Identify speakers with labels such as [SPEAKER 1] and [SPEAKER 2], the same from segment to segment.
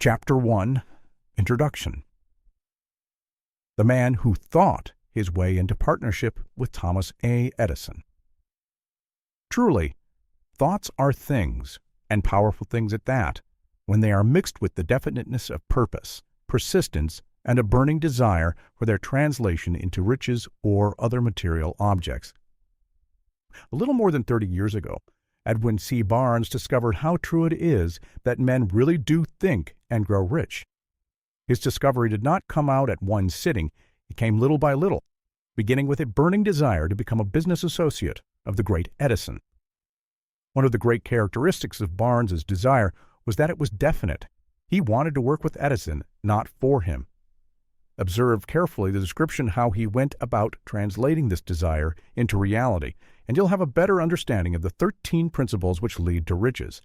[SPEAKER 1] Chapter 1, Introduction. The man who thought his way into partnership with Thomas A. Edison. Truly, thoughts are things, and powerful things at that, when they are mixed with the definiteness of purpose, persistence, and a burning desire for their translation into riches or other material objects. A little more than 30 years ago, Edwin C. Barnes discovered how true it is that men really do think and grow rich. His discovery did not come out at one sitting. It came little by little, beginning with a burning desire to become a business associate of the great Edison. One of the great characteristics of Barnes's desire was that it was definite. He wanted to work with Edison, not for him. Observe carefully the description how he went about translating this desire into reality, and you'll have a better understanding of the 13 principles which lead to riches.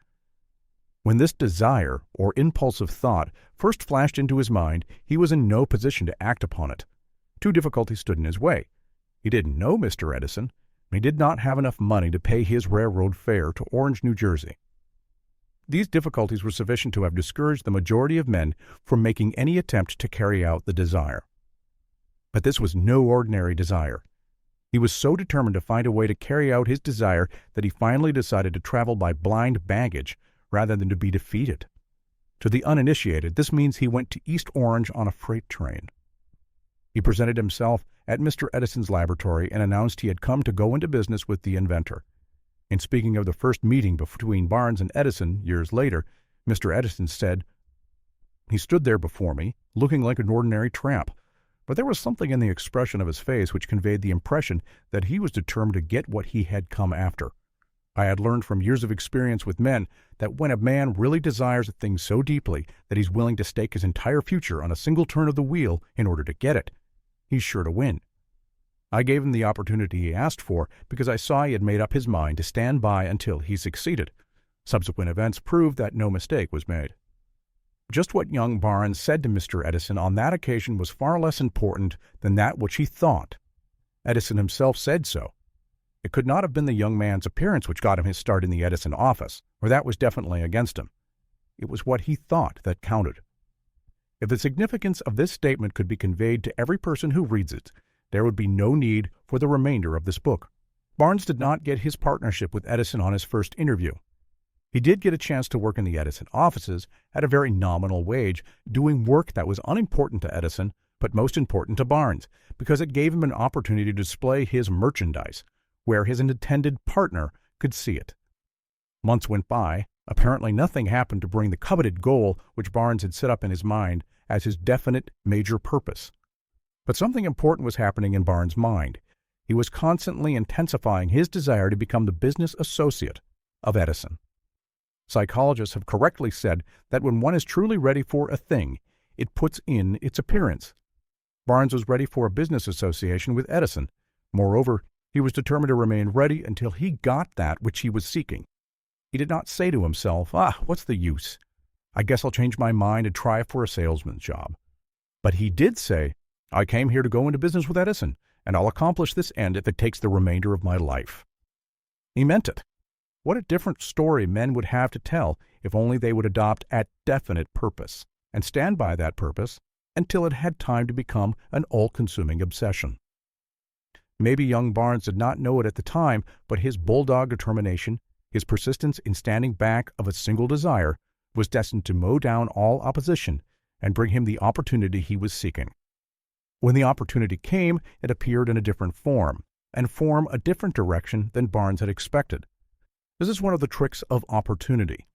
[SPEAKER 1] When this desire, or impulsive thought, first flashed into his mind, he was in no position to act upon it. Two difficulties stood in his way. He didn't know Mr. Edison, and he did not have enough money to pay his railroad fare to Orange, New Jersey. These difficulties were sufficient to have discouraged the majority of men from making any attempt to carry out the desire. But this was no ordinary desire. He was so determined to find a way to carry out his desire that he finally decided to travel by blind baggage rather than to be defeated. To the uninitiated, this means he went to East Orange on a freight train. He presented himself at Mr. Edison's laboratory and announced he had come to go into business with the inventor. In speaking of the first meeting between Barnes and Edison years later, Mr. Edison said, "He stood there before me, looking like an ordinary tramp, but there was something in the expression of his face which conveyed the impression that he was determined to get what he had come after. I had learned from years of experience with men that when a man really desires a thing so deeply that he's willing to stake his entire future on a single turn of the wheel in order to get it, he's sure to win. I gave him the opportunity he asked for because I saw he had made up his mind to stand by until he succeeded. Subsequent events proved that no mistake was made." Just what young Barnes said to Mr. Edison on that occasion was far less important than that which he thought. Edison himself said so. It could not have been the young man's appearance which got him his start in the Edison office, or that was definitely against him. It was what he thought that counted. If the significance of this statement could be conveyed to every person who reads it, there would be no need for the remainder of this book. Barnes did not get his partnership with Edison on his first interview. He did get a chance to work in the Edison offices at a very nominal wage, doing work that was unimportant to Edison, but most important to Barnes, because it gave him an opportunity to display his merchandise, where his intended partner could see it. Months went by. Apparently nothing happened to bring the coveted goal which Barnes had set up in his mind as his definite major purpose. But something important was happening in Barnes' mind. He was constantly intensifying his desire to become the business associate of Edison. Psychologists have correctly said that when one is truly ready for a thing, it puts in its appearance. Barnes was ready for a business association with Edison. Moreover, he was determined to remain ready until he got that which he was seeking. He did not say to himself, what's the use? I guess I'll change my mind and try for a salesman's job. But he did say, I came here to go into business with Edison, and I'll accomplish this end if it takes the remainder of my life. He meant it. What a different story men would have to tell if only they would adopt a definite purpose and stand by that purpose until it had time to become an all-consuming obsession. Maybe young Barnes did not know it at the time, but his bulldog determination, his persistence in standing back of a single desire, was destined to mow down all opposition and bring him the opportunity he was seeking. When the opportunity came, it appeared in a different form, and form a different direction than Barnes had expected. This is one of the tricks of opportunity.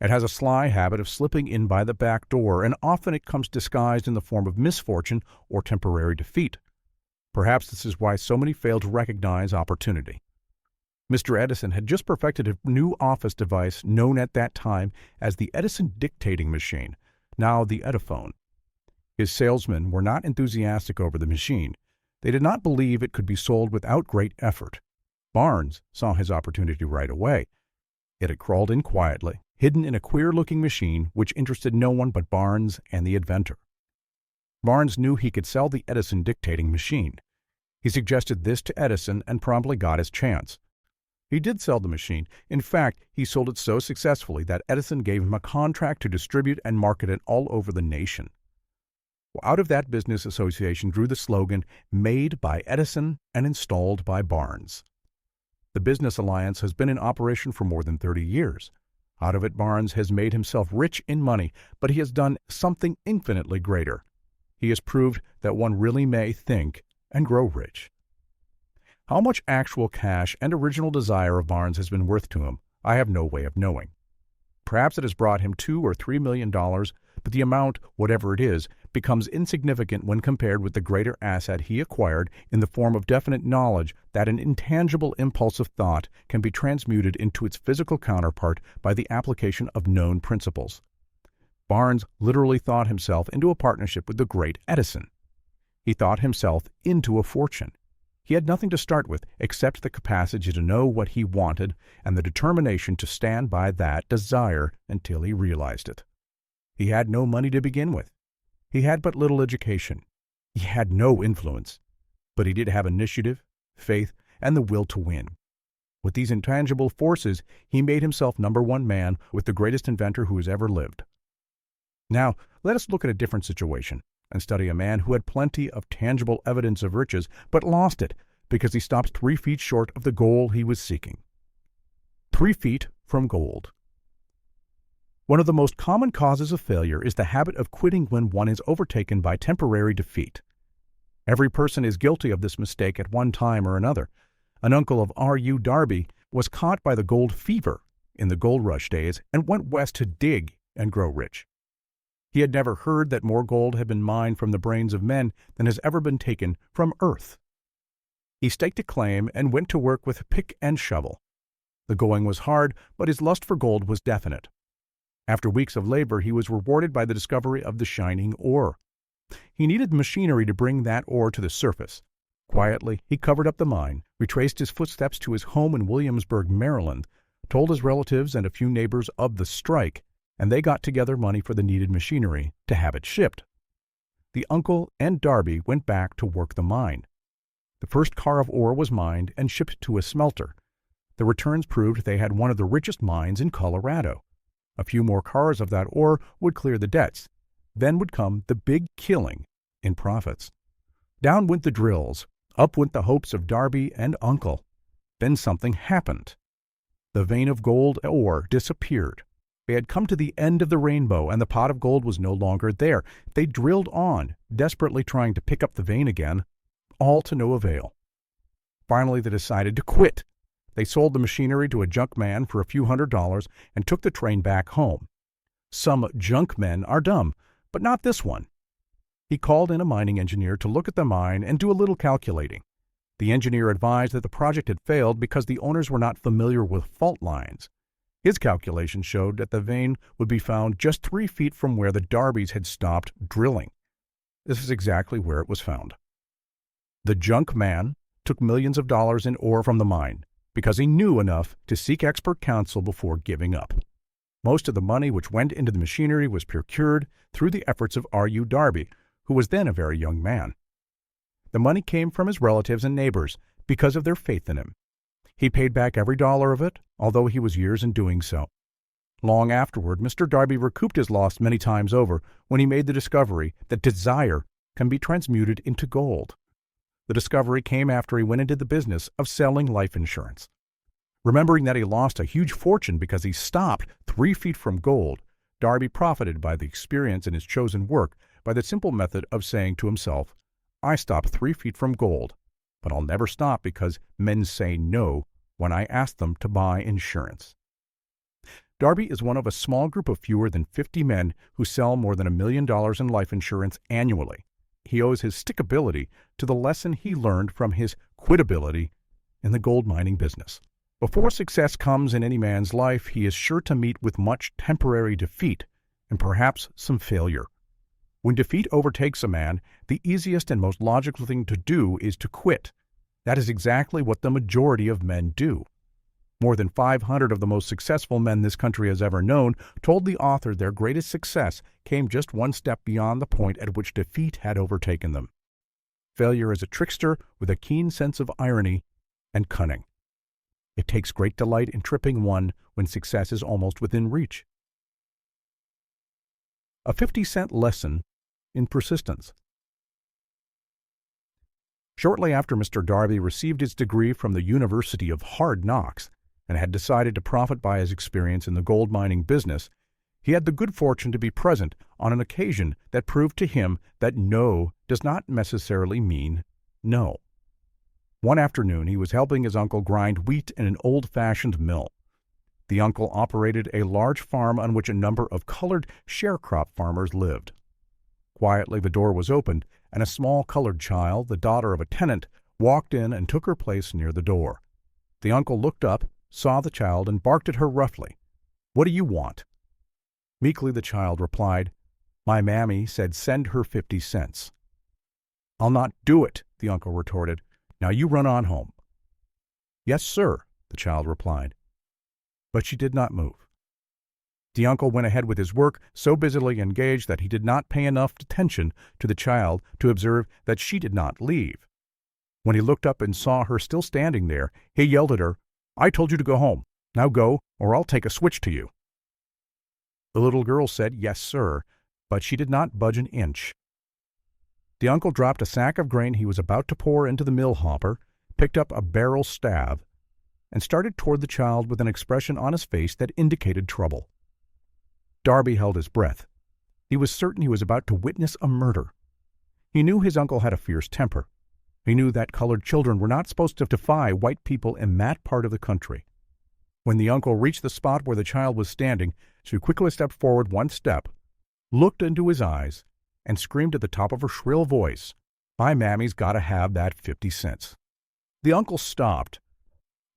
[SPEAKER 1] It has a sly habit of slipping in by the back door, and often it comes disguised in the form of misfortune or temporary defeat. Perhaps this is why so many fail to recognize opportunity. Mr. Edison had just perfected a new office device known at that time as the Edison dictating machine, now the Ediphone. His salesmen were not enthusiastic over the machine. They did not believe it could be sold without great effort. Barnes saw his opportunity right away. It had crawled in quietly, hidden in a queer-looking machine which interested no one but Barnes and the inventor. Barnes knew he could sell the Edison dictating machine. He suggested this to Edison and promptly got his chance. He did sell the machine. In fact, he sold it so successfully that Edison gave him a contract to distribute and market it all over the nation. Out of that business association grew the slogan, "Made by Edison and installed by Barnes." The business alliance has been in operation for more than 30 years. Out of it, Barnes has made himself rich in money, but he has done something infinitely greater. He has proved that one really may think and grow rich. How much actual cash and original desire of Barnes has been worth to him, I have no way of knowing. Perhaps it has brought him $2 or $3 million, but the amount, whatever it is, becomes insignificant when compared with the greater asset he acquired in the form of definite knowledge that an intangible impulse of thought can be transmuted into its physical counterpart by the application of known principles. Barnes literally thought himself into a partnership with the great Edison. He thought himself into a fortune. He had nothing to start with except the capacity to know what he wanted and the determination to stand by that desire until he realized it. He had no money to begin with. He had but little education. He had no influence. But he did have initiative, faith, and the will to win. With these intangible forces, he made himself number one man with the greatest inventor who has ever lived. Now, let us look at a different situation and study a man who had plenty of tangible evidence of riches, but lost it because he stopped 3 feet short of the goal he was seeking. 3 feet from gold. One of the most common causes of failure is the habit of quitting when one is overtaken by temporary defeat. Every person is guilty of this mistake at one time or another. An uncle of R.U. Darby was caught by the gold fever in the gold rush days and went west to dig and grow rich. He had never heard that more gold had been mined from the brains of men than has ever been taken from earth. He staked a claim and went to work with pick and shovel. The going was hard, but his lust for gold was definite. After weeks of labor, he was rewarded by the discovery of the shining ore. He needed machinery to bring that ore to the surface. Quietly, he covered up the mine, retraced his footsteps to his home in Williamsburg, Maryland, told his relatives and a few neighbors of the strike, and they got together money for the needed machinery to have it shipped. The uncle and Darby went back to work the mine. The first car of ore was mined and shipped to a smelter. The returns proved they had one of the richest mines in Colorado. A few more cars of that ore would clear the debts. Then would come the big killing in profits. Down went the drills. Up went the hopes of Darby and uncle. Then something happened. The vein of gold ore disappeared. They had come to the end of the rainbow, and the pot of gold was no longer there. They drilled on, desperately trying to pick up the vein again, all to no avail. Finally, they decided to quit. They sold the machinery to a junk man for a few $100s and took the train back home. Some junk men are dumb, but not this one. He called in a mining engineer to look at the mine and do a little calculating. The engineer advised that the project had failed because the owners were not familiar with fault lines. His calculations showed that the vein would be found just 3 feet from where the Darbys had stopped drilling. This is exactly where it was found. The junk man took millions of dollars in ore from the mine because he knew enough to seek expert counsel before giving up. Most of the money which went into the machinery was procured through the efforts of R.U. Darby, who was then a very young man. The money came from his relatives and neighbors because of their faith in him. He paid back every dollar of it, although he was years in doing so. Long afterward, Mr. Darby recouped his loss many times over when he made the discovery that desire can be transmuted into gold. The discovery came after he went into the business of selling life insurance. Remembering that he lost a huge fortune because he stopped 3 feet from gold, Darby profited by the experience in his chosen work by the simple method of saying to himself, "I stopped 3 feet from gold, but I'll never stop because men say no when I ask them to buy insurance." Darby is one of a small group of fewer than 50 men who sell more than $1 million in life insurance annually. He owes his stickability to the lesson he learned from his quitability in the gold mining business. Before success comes in any man's life, he is sure to meet with much temporary defeat and perhaps some failure. When defeat overtakes a man, the easiest and most logical thing to do is to quit. That is exactly what the majority of men do. More than 500 of the most successful men this country has ever known told the author their greatest success came just one step beyond the point at which defeat had overtaken them. Failure is a trickster with a keen sense of irony and cunning. It takes great delight in tripping one when success is almost within reach. A 50-cent lesson in persistence. Shortly after Mr. Darby received his degree from the University of Hard Knocks and had decided to profit by his experience in the gold mining business, he had the good fortune to be present on an occasion that proved to him that no does not necessarily mean no. One afternoon he was helping his uncle grind wheat in an old-fashioned mill. The uncle operated a large farm on which a number of colored sharecrop farmers lived. Quietly the door was opened, and a small colored child, the daughter of a tenant, walked in and took her place near the door. The uncle looked up, saw the child, and barked at her roughly. "What do you want?" Meekly the child replied, "My mammy said send her 50 cents. "I'll not do it," the uncle retorted. "Now you run on home." "Yes, sir," the child replied. But she did not move. The uncle went ahead with his work, so busily engaged that he did not pay enough attention to the child to observe that she did not leave. When he looked up and saw her still standing there, he yelled at her, "I told you to go home. Now go, or I'll take a switch to you." The little girl said, "Yes, sir," but she did not budge an inch. The uncle dropped a sack of grain he was about to pour into the mill hopper, picked up a barrel staff, and started toward the child with an expression on his face that indicated trouble. Darby held his breath. He was certain he was about to witness a murder. He knew his uncle had a fierce temper. He knew that colored children were not supposed to defy white people in that part of the country. When the uncle reached the spot where the child was standing, she quickly stepped forward one step, looked into his eyes, and screamed at the top of her shrill voice, "My mammy's got to have that 50 cents. The uncle stopped,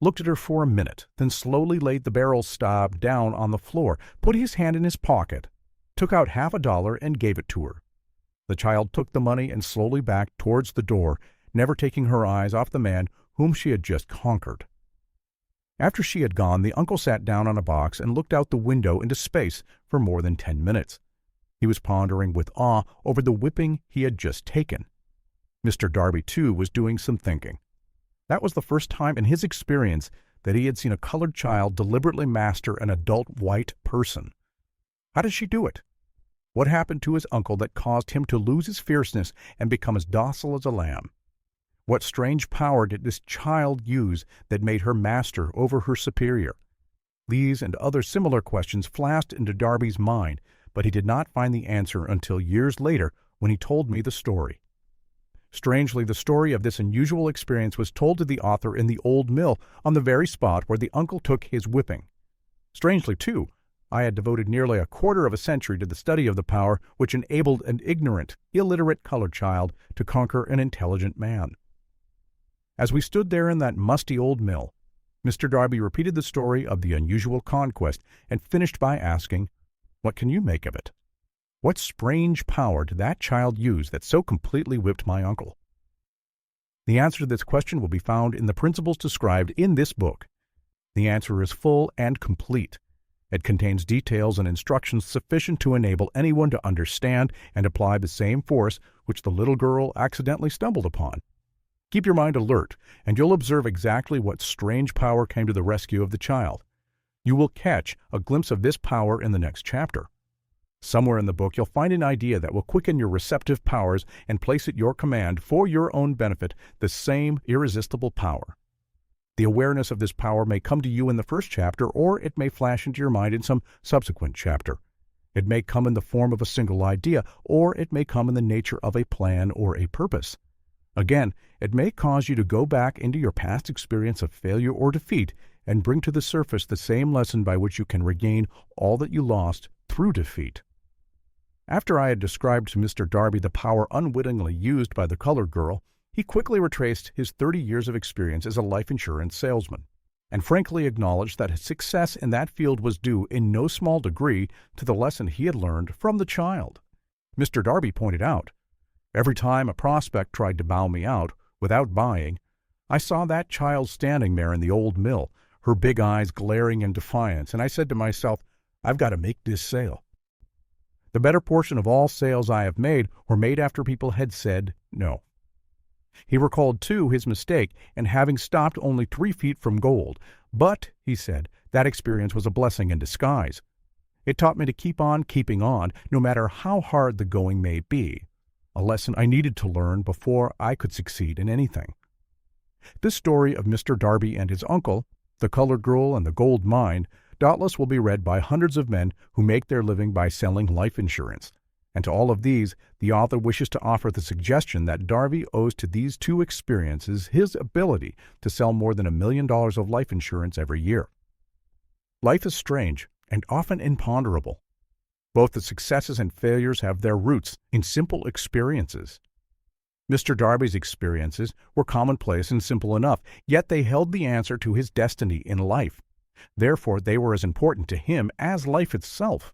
[SPEAKER 1] looked at her for a minute, then slowly laid the barrel staff down on the floor, put his hand in his pocket, took out $50 and gave it to her. The child took the money and slowly backed towards the door, never taking her eyes off the man whom she had just conquered. After she had gone, the uncle sat down on a box and looked out the window into space for more than 10 minutes. He was pondering with awe over the whipping he had just taken. Mr. Darby, too, was doing some thinking. That was the first time in his experience that he had seen a colored child deliberately master an adult white person. How did she do it? What happened to his uncle that caused him to lose his fierceness and become as docile as a lamb? What strange power did this child use that made her master over her superior? These and other similar questions flashed into Darby's mind, but he did not find the answer until years later when he told me the story. Strangely, the story of this unusual experience was told to the author in the old mill on the very spot where the uncle took his whipping. Strangely, too, I had devoted nearly a quarter of a century to the study of the power which enabled an ignorant, illiterate colored child to conquer an intelligent man. As we stood there in that musty old mill, Mr. Darby repeated the story of the unusual conquest and finished by asking, "What can you make of it? What strange power did that child use that so completely whipped my uncle?" The answer to this question will be found in the principles described in this book. The answer is full and complete. It contains details and instructions sufficient to enable anyone to understand and apply the same force which the little girl accidentally stumbled upon. Keep your mind alert, and you'll observe exactly what strange power came to the rescue of the child. You will catch a glimpse of this power in the next chapter. Somewhere in the book you'll find an idea that will quicken your receptive powers and place at your command, for your own benefit, the same irresistible power. The awareness of this power may come to you in the first chapter, or it may flash into your mind in some subsequent chapter. It may come in the form of a single idea, or it may come in the nature of a plan or a purpose. Again, it may cause you to go back into your past experience of failure or defeat and bring to the surface the same lesson by which you can regain all that you lost through defeat. After I had described to Mr. Darby the power unwittingly used by the colored girl, he quickly retraced his 30 years of experience as a life insurance salesman, and frankly acknowledged that his success in that field was due in no small degree to the lesson he had learned from the child. Mr. Darby pointed out, "Every time a prospect tried to bow me out, without buying, I saw that child standing there in the old mill, her big eyes glaring in defiance, and I said to myself, I've got to make this sale. The better portion of all sales I have made were made after people had said no. He recalled, too, his mistake in having stopped only 3 feet from gold. But, he said, that experience was a blessing in disguise. It taught me to keep on keeping on, no matter how hard the going may be, a lesson I needed to learn before I could succeed in anything. This story of Mr. Darby and his uncle, the colored girl and the gold mine, doubtless will be read by hundreds of men who make their living by selling life insurance. And to all of these, the author wishes to offer the suggestion that Darby owes to these two experiences his ability to sell more than $1 million of life insurance every year. Life is strange and often imponderable. Both the successes and failures have their roots in simple experiences. Mr. Darby's experiences were commonplace and simple enough, yet they held the answer to his destiny in life. Therefore, they were as important to him as life itself.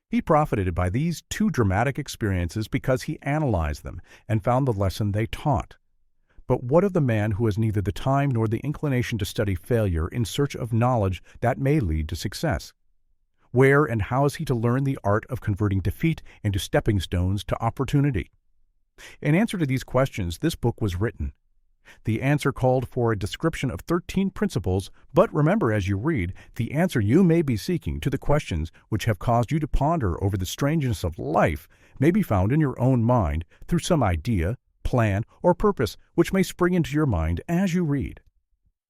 [SPEAKER 1] He profited by these two dramatic experiences because he analyzed them and found the lesson they taught. But what of the man who has neither the time nor the inclination to study failure in search of knowledge that may lead to success? Where and how is he to learn the art of converting defeat into stepping stones to opportunity? In answer to these questions, this book was written. The answer called for a description of 13 principles, but remember as you read, the answer you may be seeking to the questions which have caused you to ponder over the strangeness of life may be found in your own mind through some idea, plan, or purpose which may spring into your mind as you read.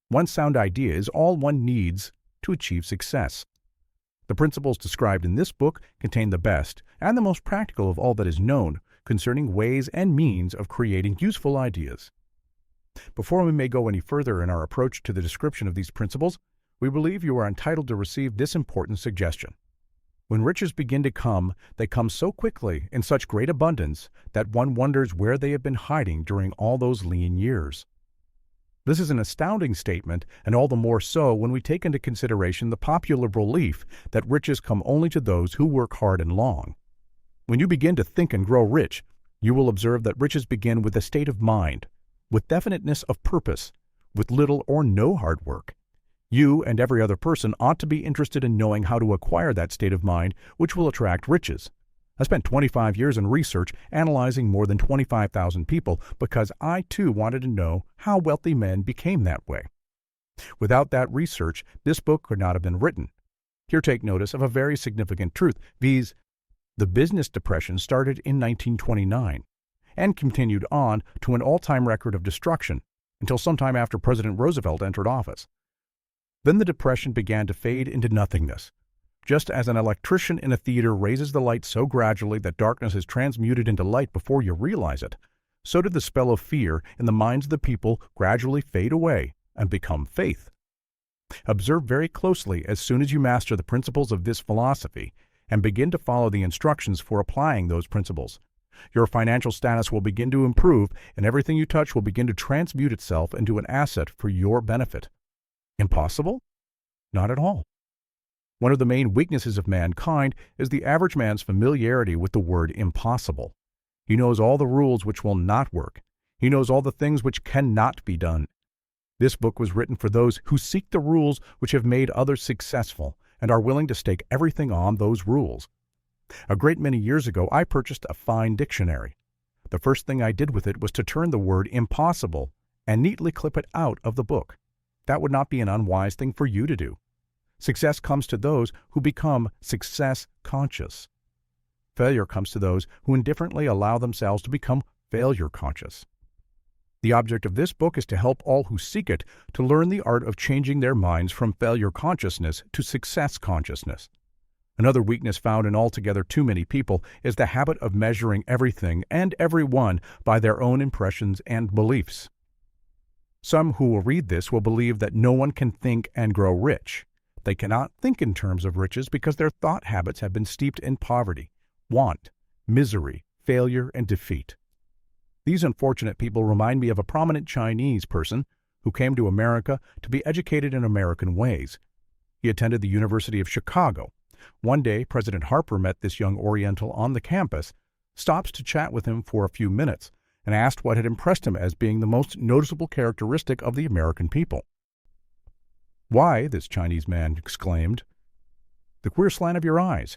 [SPEAKER 1] One sound idea is all one needs to achieve success. The principles described in this book contain the best and the most practical of all that is known concerning ways and means of creating useful ideas. Before we may go any further in our approach to the description of these principles, we believe you are entitled to receive this important suggestion. When riches begin to come, they come so quickly in such great abundance that one wonders where they have been hiding during all those lean years. This is an astounding statement, and all the more so when we take into consideration the popular belief that riches come only to those who work hard and long. When you begin to think and grow rich, you will observe that riches begin with a state of mind, with definiteness of purpose, with little or no hard work. You and every other person ought to be interested in knowing how to acquire that state of mind which will attract riches. I spent 25 years in research analyzing more than 25,000 people because I too wanted to know how wealthy men became that way. Without that research, this book could not have been written. Here take notice of a very significant truth, viz. The business depression started in 1929 and continued on to an all-time record of destruction until sometime after President Roosevelt entered office. Then the depression began to fade into nothingness. Just as an electrician in a theater raises the light so gradually that darkness is transmuted into light before you realize it, so did the spell of fear in the minds of the people gradually fade away and become faith. Observe very closely as soon as you master the principles of this philosophy and begin to follow the instructions for applying those principles. Your financial status will begin to improve, and everything you touch will begin to transmute itself into an asset for your benefit. Impossible? Not at all. One of the main weaknesses of mankind is the average man's familiarity with the word impossible. He knows all the rules which will not work. He knows all the things which cannot be done. This book was written for those who seek the rules which have made others successful and are willing to stake everything on those rules. A great many years ago, I purchased a fine dictionary. The first thing I did with it was to turn the word impossible and neatly clip it out of the book. That would not be an unwise thing for you to do. Success comes to those who become success conscious. Failure comes to those who indifferently allow themselves to become failure conscious. The object of this book is to help all who seek it to learn the art of changing their minds from failure consciousness to success consciousness. Another weakness found in altogether too many people is the habit of measuring everything and everyone by their own impressions and beliefs. Some who will read this will believe that no one can think and grow rich. They cannot think in terms of riches because their thought habits have been steeped in poverty, want, misery, failure, and defeat. These unfortunate people remind me of a prominent Chinese person who came to America to be educated in American ways. He attended the University of Chicago. One day, President Harper met this young Oriental on the campus, stopped to chat with him for a few minutes, and asked what had impressed him as being the most noticeable characteristic of the American people. "Why," this Chinese man exclaimed, "the queer slant of your eyes.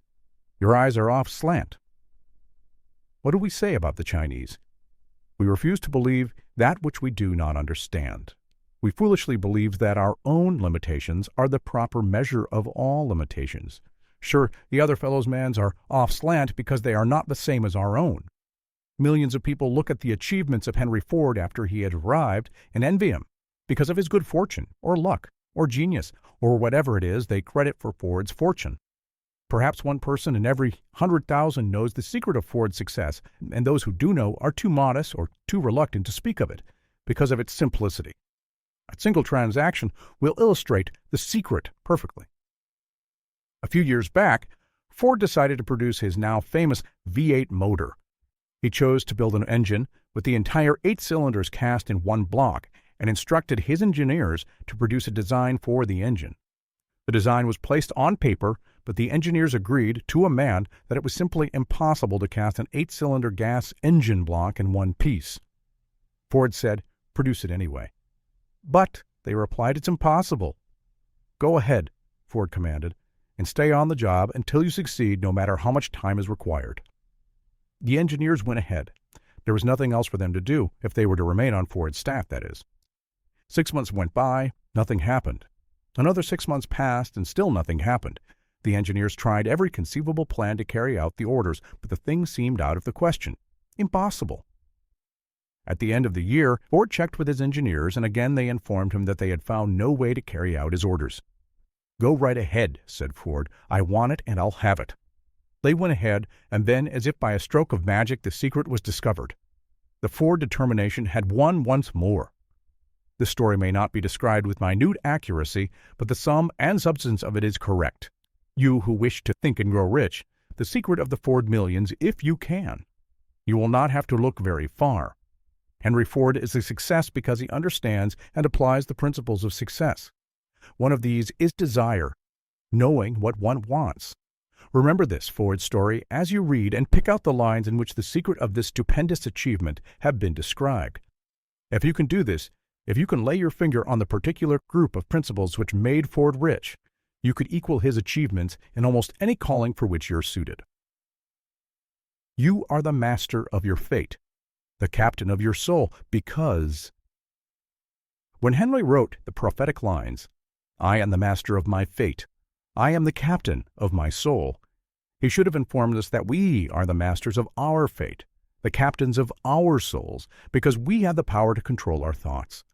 [SPEAKER 1] Your eyes are off slant." What do we say about the Chinese? We refuse to believe that which we do not understand. We foolishly believe that our own limitations are the proper measure of all limitations. Sure, the other fellow's mans are off slant because they are not the same as our own. Millions of people look at the achievements of Henry Ford after he had arrived and envy him because of his good fortune, or luck, or genius, or whatever it is they credit for Ford's fortune. Perhaps one person in every 100,000 knows the secret of Ford's success, and those who do know are too modest or too reluctant to speak of it because of its simplicity. A single transaction will illustrate the secret perfectly. A few years back, Ford decided to produce his now famous V8 motor. He chose to build an engine with the entire 8 cylinders cast in one block and instructed his engineers to produce a design for the engine. The design was placed on paper, but the engineers agreed to a man that it was simply impossible to cast an 8-cylinder gas engine block in one piece. Ford said, "Produce it anyway." "But," they replied, "it's impossible." "Go ahead," Ford commanded, "and stay on the job until you succeed, no matter how much time is required." The engineers went ahead. There was nothing else for them to do, if they were to remain on Ford's staff, that is. 6 months went by, nothing happened. Another 6 months passed, and still nothing happened. The engineers tried every conceivable plan to carry out the orders, but the thing seemed out of the question. Impossible. At the end of the year, Ford checked with his engineers, and again they informed him that they had found no way to carry out his orders. "Go right ahead," said Ford. "I want it, and I'll have it." They went ahead, and then, as if by a stroke of magic, the secret was discovered. The Ford determination had won once more. This story may not be described with minute accuracy, but the sum and substance of it is correct. You who wish to think and grow rich, the secret of the Ford millions, if you can. You will not have to look very far. Henry Ford is a success because he understands and applies the principles of success. One of these is desire, knowing what one wants. Remember this Ford story as you read and pick out the lines in which the secret of this stupendous achievement have been described. If you can do this, if you can lay your finger on the particular group of principles which made Ford rich, you could equal his achievements in almost any calling for which you're suited. You are the master of your fate, the captain of your soul, because when Henry wrote the prophetic lines, "I am the master of my fate, I am the captain of my soul," he should have informed us that we are the masters of our fate, the captains of our souls, because we have the power to control our thoughts.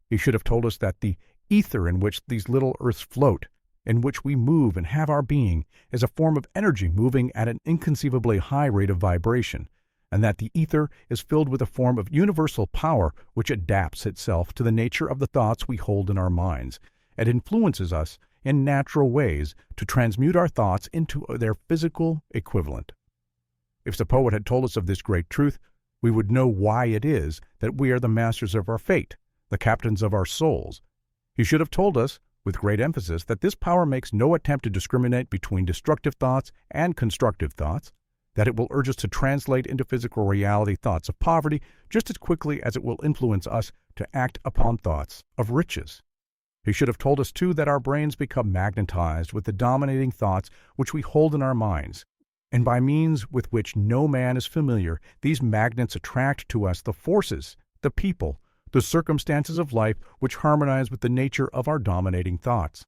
[SPEAKER 1] He should have told us that the ether in which these little earths float, in which we move and have our being, is a form of energy moving at an inconceivably high rate of vibration, and that the ether is filled with a form of universal power which adapts itself to the nature of the thoughts we hold in our minds, and influences us in natural ways to transmute our thoughts into their physical equivalent. If the poet had told us of this great truth, we would know why it is that we are the masters of our fate, the captains of our souls. He should have told us, with great emphasis, that this power makes no attempt to discriminate between destructive thoughts and constructive thoughts, that it will urge us to translate into physical reality thoughts of poverty just as quickly as it will influence us to act upon thoughts of riches. He should have told us, too, that our brains become magnetized with the dominating thoughts which we hold in our minds, and by means with which no man is familiar, these magnets attract to us the forces, the people, the circumstances of life which harmonize with the nature of our dominating thoughts.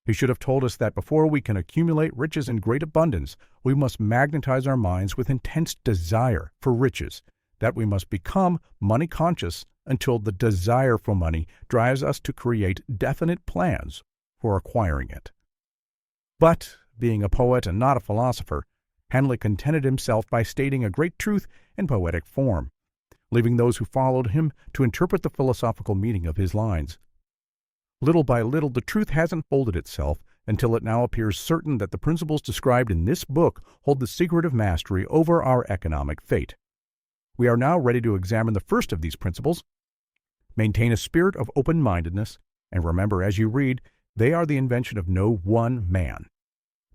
[SPEAKER 1] He should have told us that before we can accumulate riches in great abundance, we must magnetize our minds with intense desire for riches, that we must become money-conscious until the desire for money drives us to create definite plans for acquiring it. But, being a poet and not a philosopher, Henley contented himself by stating a great truth in poetic form, leaving those who followed him to interpret the philosophical meaning of his lines. Little by little, the truth has unfolded itself until it now appears certain that the principles described in this book hold the secret of mastery over our economic fate. We are now ready to examine the first of these principles. Maintain a spirit of open-mindedness, and remember as you read, they are the invention of no one man.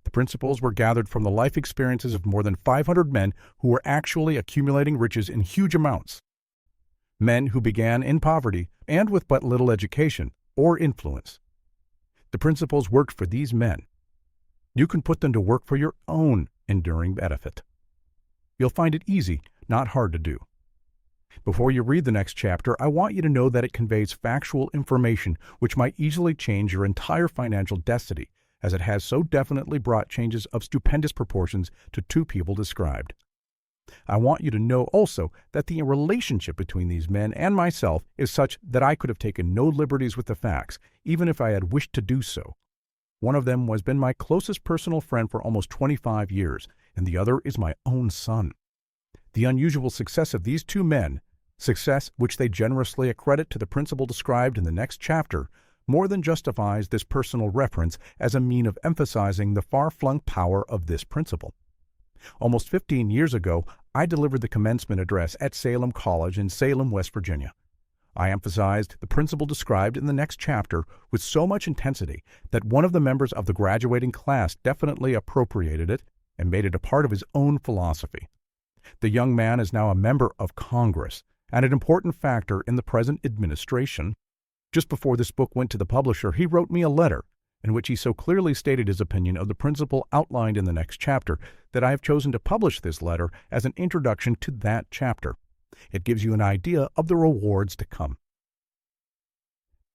[SPEAKER 1] The principles were gathered from the life experiences of more than 500 men who were actually accumulating riches in huge amounts. Men who began in poverty and with but little education or influence. The principles worked for these men. You can put them to work for your own enduring benefit. You'll find it easy, not hard to do. Before you read the next chapter, I want you to know that it conveys factual information which might easily change your entire financial destiny, as it has so definitely brought changes of stupendous proportions to two people described. I want you to know also that the relationship between these men and myself is such that I could have taken no liberties with the facts, even if I had wished to do so. One of them has been my closest personal friend for almost 25 years, and the other is my own son. The unusual success of these two men, success which they generously accredit to the principle described in the next chapter, more than justifies this personal reference as a mean of emphasizing the far-flung power of this principle. Almost 15 years ago, I delivered the commencement address at Salem College in Salem, West Virginia. I emphasized the principle described in the next chapter with so much intensity that one of the members of the graduating class definitely appropriated it and made it a part of his own philosophy. The young man is now a member of Congress and an important factor in the present administration. Just before this book went to the publisher, he wrote me a letter in which he so clearly stated his opinion of the principle outlined in the next chapter that I have chosen to publish this letter as an introduction to that chapter. It gives you an idea of the rewards to come.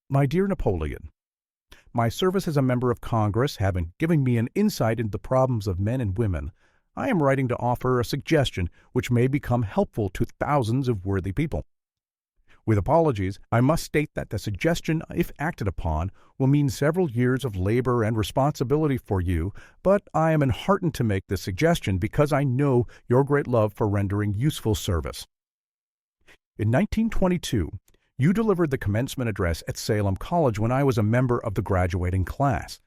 [SPEAKER 1] My dear Napoleon, my service as a member of Congress having given me an insight into the problems of men and women, I am writing to offer a suggestion which may become helpful to thousands of worthy people. With apologies, I must state that the suggestion, if acted upon, will mean several years of labor and responsibility for you, but I am enheartened to make this suggestion because I know your great love for rendering useful service. In 1922, you delivered the commencement address at Salem College when I was a member of the graduating class.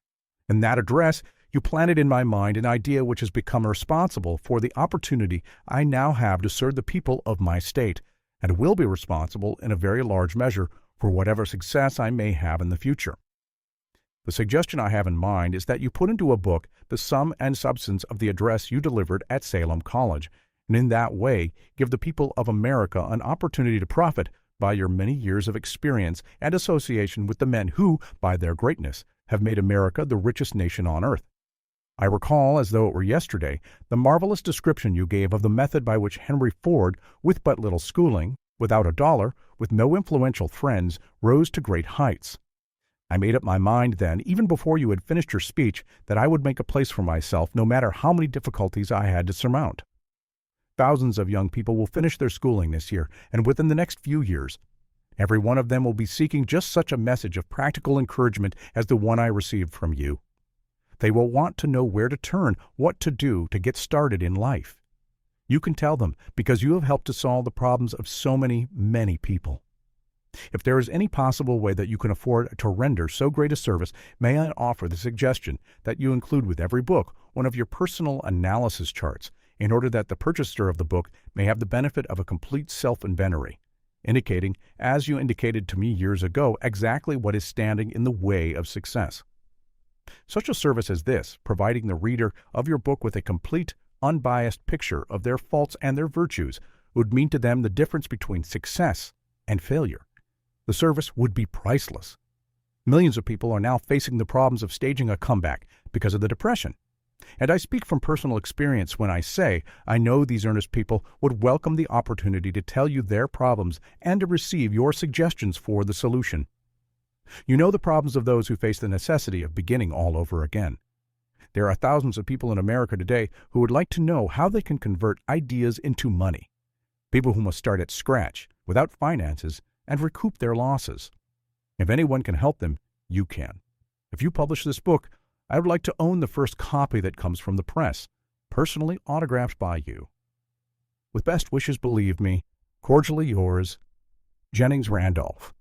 [SPEAKER 1] In that address, you planted in my mind an idea which has become responsible for the opportunity I now have to serve the people of my state, and will be responsible in a very large measure for whatever success I may have in the future. The suggestion I have in mind is that you put into a book the sum and substance of the address you delivered at Salem College, and in that way give the people of America an opportunity to profit by your many years of experience and association with the men who, by their greatness, have made America the richest nation on earth. I recall, as though it were yesterday, the marvelous description you gave of the method by which Henry Ford, with but little schooling, without a dollar, with no influential friends, rose to great heights. I made up my mind then, even before you had finished your speech, that I would make a place for myself no matter how many difficulties I had to surmount. Thousands of young people will finish their schooling this year, and within the next few years. Every one of them will be seeking just such a message of practical encouragement as the one I received from you. They will want to know where to turn, what to do to get started in life. You can tell them because you have helped to solve the problems of so many, many people. If there is any possible way that you can afford to render so great a service, may I offer the suggestion that you include with every book one of your personal analysis charts, in order that the purchaser of the book may have the benefit of a complete self-inventory, indicating, as you indicated to me years ago, exactly what is standing in the way of success. Such a service as this, providing the reader of your book with a complete, unbiased picture of their faults and their virtues, would mean to them the difference between success and failure. The service would be priceless. Millions of people are now facing the problems of staging a comeback because of the Depression. And I speak from personal experience when I say I know these earnest people would welcome the opportunity to tell you their problems and to receive your suggestions for the solution. You know the problems of those who face the necessity of beginning all over again. There are thousands of people in America today who would like to know how they can convert ideas into money. People who must start at scratch, without finances, and recoup their losses. If anyone can help them, you can. If you publish this book, I would like to own the first copy that comes from the press, personally autographed by you. With best wishes, believe me, cordially yours, Jennings Randolph.